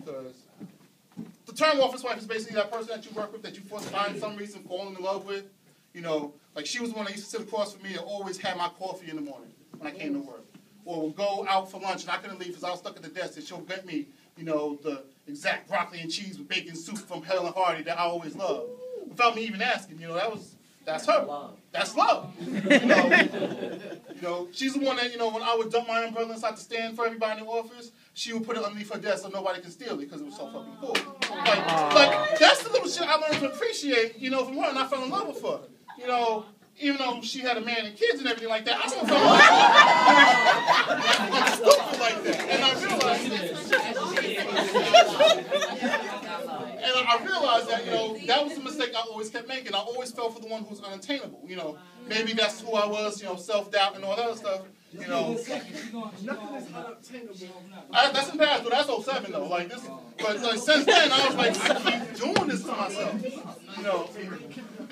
because the term office wife is basically that person that you work with that you for some reason falling in love with. You know, like she was the one that used to sit across from me and always had my coffee in the morning when I came to work. Or we'll go out for lunch and I couldn't leave because I was stuck at the desk and she'll get me, you know, the exact broccoli and cheese with bacon soup from Helen Hardy that I always love. Without me even asking, you know, that's her. That's love. You know, she's the one that, you know, when I would dump my umbrella inside the stand for everybody in the office, she would put it underneath her desk so nobody can steal it because it was so fucking cool. Like, that's the little shit I learned to appreciate, you know, from her, and I fell in love with her. You know, even though she had a man and kids and everything like that, I still fell in love with her. I'm stupid like that. And I realized that, you know, that was the mistake I always kept making. I always fell for the one who was unattainable. You know, maybe that's who I was, you know, self-doubt and all that other stuff. You know, nothing is unattainable. That's in past, but that's 07 though. Like this, but like, since then I was like, I keep doing this to myself. You know,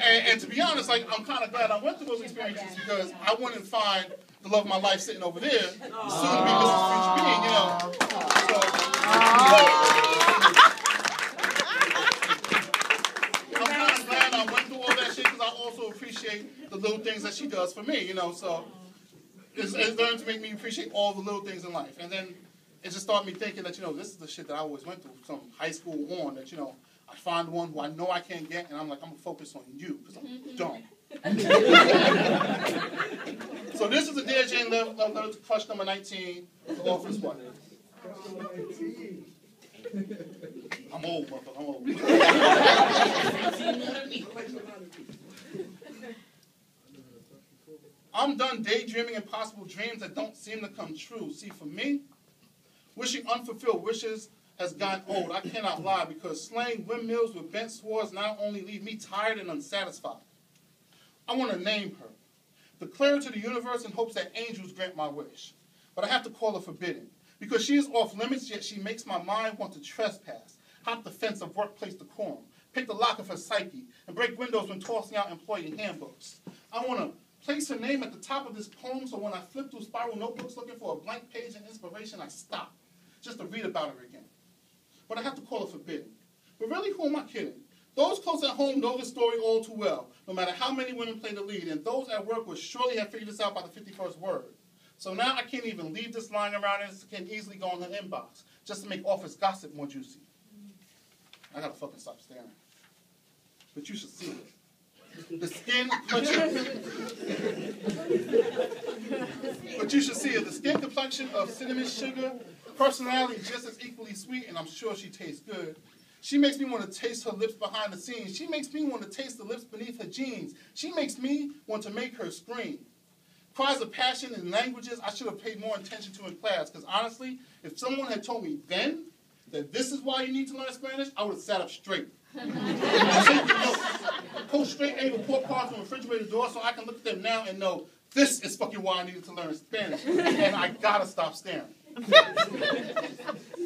and to be honest, like I'm kind of glad I went through those experiences because I wouldn't find the love of my life sitting over there, soon to be Mrs. Future Being. You know, so. I went through all that shit because I also appreciate the little things that she does for me, you know, so it's learned to make me appreciate all the little things in life. And then it just started me thinking that, you know, this is the shit that I always went through from high school on, that, you know, I find one who I know I can't get, and I'm like, I'm going to focus on you because I'm dumb. So this is the Dear Jane letter to crush number 19, the office one. I'm old, motherfucker. I'm old. I'm done daydreaming impossible dreams that don't seem to come true. See, for me, wishing unfulfilled wishes has gotten old. I cannot lie because slaying windmills with bent swords not only leave me tired and unsatisfied. I want to name her, declare her to the universe in hopes that angels grant my wish. But I have to call her forbidden. Because she is off limits, yet she makes my mind want to trespass, hop the fence of workplace decorum, pick the lock of her psyche, and break windows when tossing out employee handbooks. I want to place her name at the top of this poem so when I flip through spiral notebooks looking for a blank page and inspiration, I stop, just to read about her again. But I have to call her forbidden. But really, who am I kidding? Those close at home know the story all too well, no matter how many women play the lead, and those at work will surely have figured this out by the 51st word. So now I can't even leave this lying around and it can easily go in her inbox just to make office gossip more juicy. I gotta fucking stop staring. But you should see it. The skin complexion. But you should see it. The skin complexion of cinnamon sugar, personality just as equally sweet, and I'm sure she tastes good. She makes me want to taste her lips behind the scenes. She makes me want to taste the lips beneath her jeans. She makes me want to make her scream. Cries of passion in languages I should have paid more attention to in class, because honestly, if someone had told me then that this is why you need to learn Spanish, I would have sat up straight. Pull straight A report cards from the refrigerator door so I can look at them now and know this is fucking why I needed to learn Spanish, and I gotta stop staring.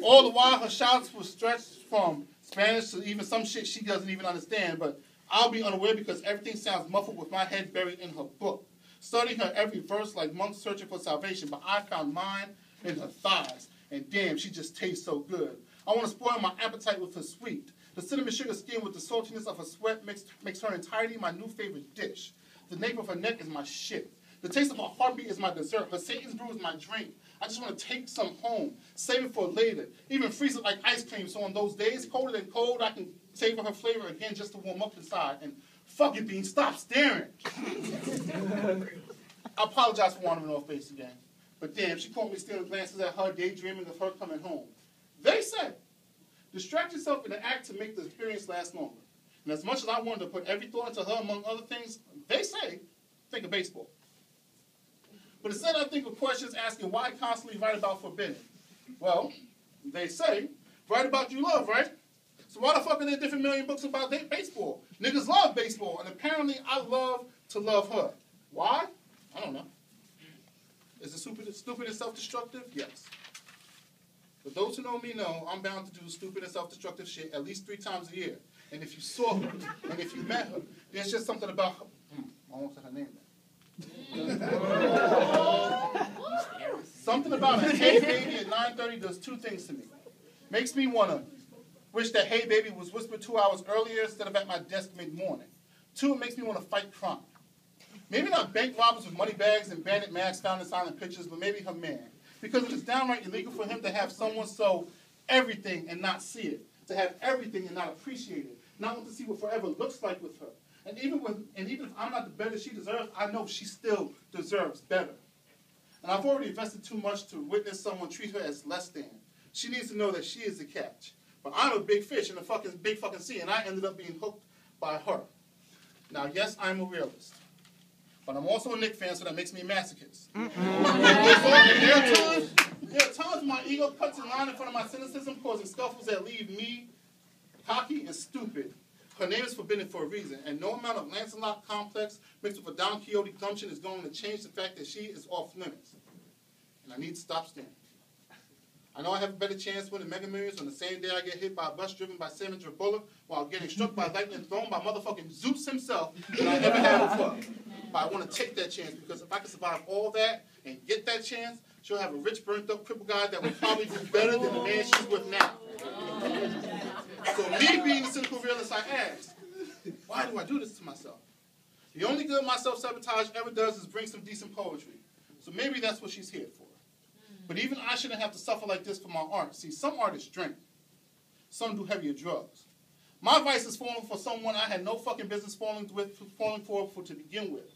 All the while, her shouts were stretched from Spanish to even some shit she doesn't even understand, but I'll be unaware because everything sounds muffled with my head buried in her book. Studying her every verse like monks searching for salvation, but I found mine in her thighs. And damn, she just tastes so good. I want to spoil my appetite with her sweet. The cinnamon sugar skin with the saltiness of her sweat makes her entirety my new favorite dish. The nape of her neck is my shit. The taste of her heartbeat is my dessert. Her Satan's brew is my drink. I just want to take some home, save it for later, even freeze it like ice cream so on those days, colder than cold, I can savor her flavor again just to warm up inside. And fuck it, Bean, stop staring. I apologize for wandering off base again. But damn, she caught me stealing glances at her, daydreaming of her coming home. They say, distract yourself in the act to make the experience last longer. And as much as I wanted to put every thought into her, among other things, they say, think of baseball. But instead I think of questions asking why constantly write about forbidden. Well, they say, write about you love, right? So why the fuck are there different million books about baseball? Niggas love baseball, and apparently I love to love her. Why? I don't know. Is it stupid and self-destructive? Yes. But those who know me know I'm bound to do stupid and self-destructive shit at least 3 times a year. And if you saw her, and if you met her, there's just something about her. I won't say her name then. Something about a hey baby at 9:30 does 2 things to me. Makes me want to wish that "Hey Baby" was whispered 2 hours earlier instead of at my desk mid-morning. 2, it makes me want to fight crime. Maybe not bank robbers with money bags and bandit masks found in silent pictures, but maybe her man. Because it is downright illegal for him to have someone so everything and not see it, to have everything and not appreciate it, not want to see what forever looks like with her. And even if I'm not the better she deserves, I know she still deserves better. And I've already invested too much to witness someone treat her as less than. She needs to know that she is the catch. But I'm a big fish in a big fucking sea, and I ended up being hooked by her. Now, yes, I'm a realist. But I'm also a Knicks fan, so that makes me a masochist. There are times when my ego cuts in line in front of my cynicism, causing scuffles that leave me cocky and stupid. Her name is forbidden for a reason, and no amount of Lancelot complex mixed with a Don Quixote gumption is going to change the fact that she is off limits. And I need to stop staring. I know I have a better chance winning Mega Millions on the same day I get hit by a bus driven by Sandra Bullock while getting struck by lightning thrown by motherfucking Zeus himself than I ever had before. But I want to take that chance because if I can survive all that and get that chance, she'll have a rich, burnt-up, crippled guy that will probably do better than the man she's with now. So me being the cynical realist, I ask, why do I do this to myself? The only good my self-sabotage ever does is bring some decent poetry. So maybe that's what she's here for. But even I shouldn't have to suffer like this for my art. See, some artists drink. Some do heavier drugs. My vice is falling for someone I had no fucking business falling for to begin with.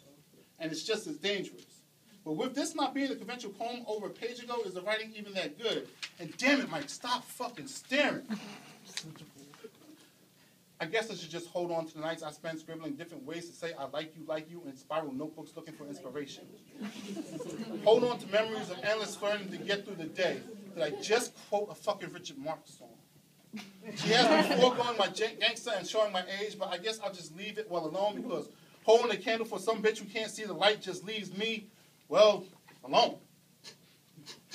And it's just as dangerous. But with this not being a conventional poem over a page ago, is the writing even that good? And damn it, Mike, stop fucking staring. I guess I should just hold on to the nights I spent scribbling different ways to say I like you, and spiral notebooks looking for inspiration. Hold on to memories of endless flirting to get through the day. Did I just quote a fucking Richard Marx song? She has me foregoing my gangster and showing my age, but I guess I'll just leave it well alone because holding a candle for some bitch who can't see the light just leaves me, well, alone.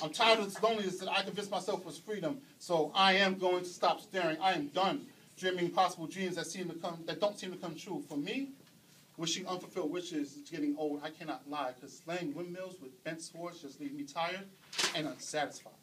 I'm tired of this loneliness that I convinced myself was freedom, so I am going to stop staring. I am done dreaming impossible dreams that don't seem to come true. For me, wishing unfulfilled wishes is getting old. I cannot lie, because slaying windmills with bent swords just leave me tired and unsatisfied.